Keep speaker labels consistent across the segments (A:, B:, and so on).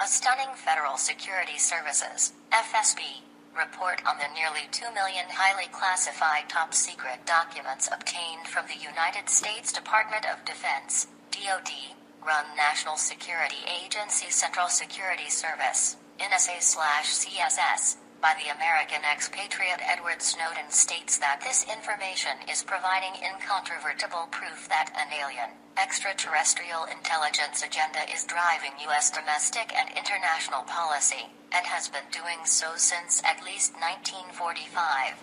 A: A stunning Federal Security Services, FSB, report on the nearly 2 million highly classified top-secret documents obtained from the United States Department of Defense, DoD-run National Security Agency Central Security Service, NSA/CSS, by the American ex-patriot Edward Snowden states that this information is providing incontrovertible proof that an alien, extraterrestrial intelligence agenda is driving U.S. domestic and international policy, and has been doing so since at least 1945.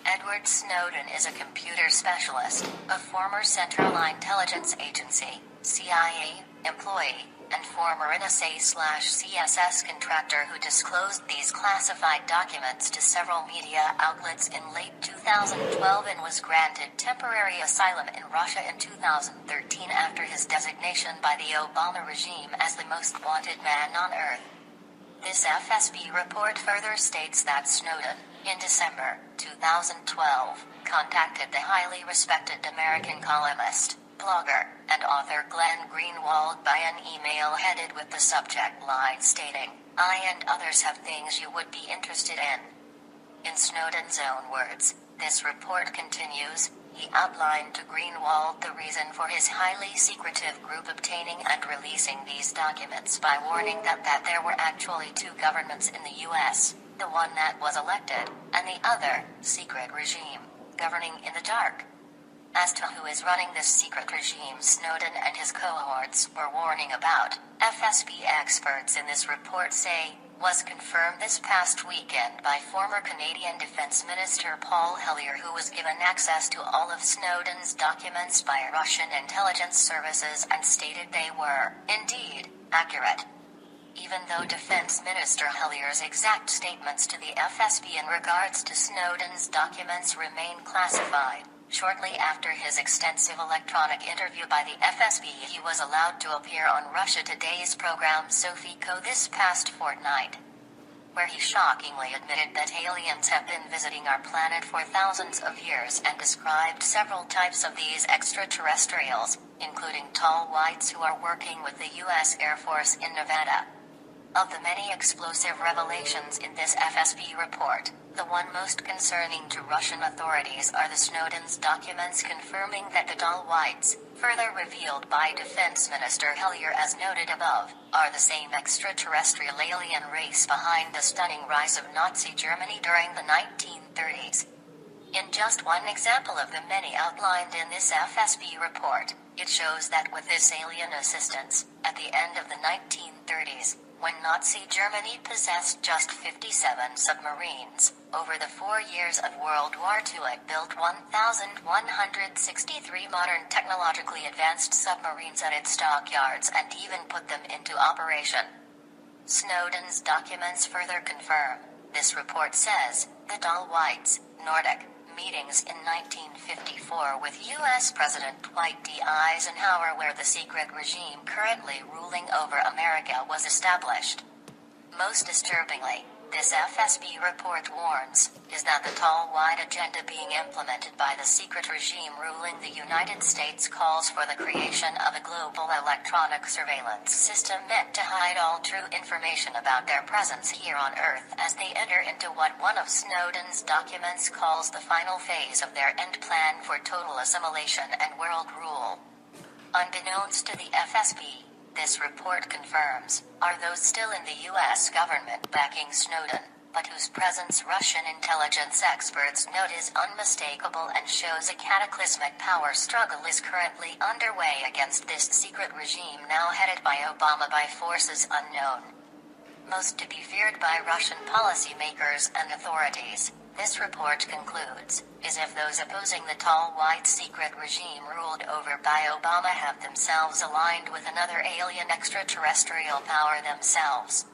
A: Edward Snowden is a computer specialist, a former Central Intelligence Agency, CIA, employee, and former NSA/CSS contractor who disclosed these classified documents to several media outlets in late 2012 and was granted temporary asylum in Russia in 2013 after his designation by the Obama regime as the most wanted man on Earth. This FSB report further states that Snowden, in December 2012, contacted the highly respected American columnist, blogger, and author Glenn Greenwald by an email headed with the subject line stating, "I and others have things you would be interested in." In Snowden's own words, this report continues, he outlined to Greenwald the reason for his highly secretive group obtaining and releasing these documents by warning that there were actually two governments in the U.S., the one that was elected, and the other, secret regime, governing in the dark. As to who is running this secret regime Snowden and his cohorts were warning about, FSB experts in this report say, was confirmed this past weekend by former Canadian Defense Minister Paul Hellyer, who was given access to all of Snowden's documents by Russian intelligence services and stated they were, indeed, accurate. Even though Defense Minister Hellyer's exact statements to the FSB in regards to Snowden's documents remain classified, shortly after his extensive electronic interview by the FSB, he was allowed to appear on Russia Today's program Sofiko this past fortnight, where he shockingly admitted that aliens have been visiting our planet for thousands of years and described several types of these extraterrestrials, including tall whites who are working with the U.S. Air Force in Nevada. Of the many explosive revelations in this FSB report, the one most concerning to Russian authorities are the Snowden's documents confirming that the tall whites, further revealed by Defense Minister Hellyer as noted above, are the same extraterrestrial alien race behind the stunning rise of Nazi Germany during the 1930s. In just one example of the many outlined in this FSB report, it shows that with this alien assistance, at the end of the 1930s, when Nazi Germany possessed just 57 submarines, over the 4 years of World War II it built 1,163 modern technologically advanced submarines at its stockyards and even put them into operation. Snowden's documents further confirm, this report says, the tall whites, Nordic, meetings in 1954 with U.S. President Dwight D. Eisenhower where the secret regime currently ruling over America was established. Most disturbingly, this FSB report warns, is that the tall white agenda being implemented by the secret regime ruling the United States calls for the creation of a global electronic surveillance system meant to hide all true information about their presence here on Earth as they enter into what one of Snowden's documents calls the final phase of their end plan for total assimilation and world rule. Unbeknownst to the FSB, this report confirms, are those still in the U.S. government backing Snowden, but whose presence Russian intelligence experts note is unmistakable and shows a cataclysmic power struggle is currently underway against this secret regime now headed by Obama by forces unknown. Most to be feared by Russian policymakers and authorities, this report concludes, is if those opposing the tall white secret regime ruled over by Obama have themselves aligned with another alien extraterrestrial power themselves.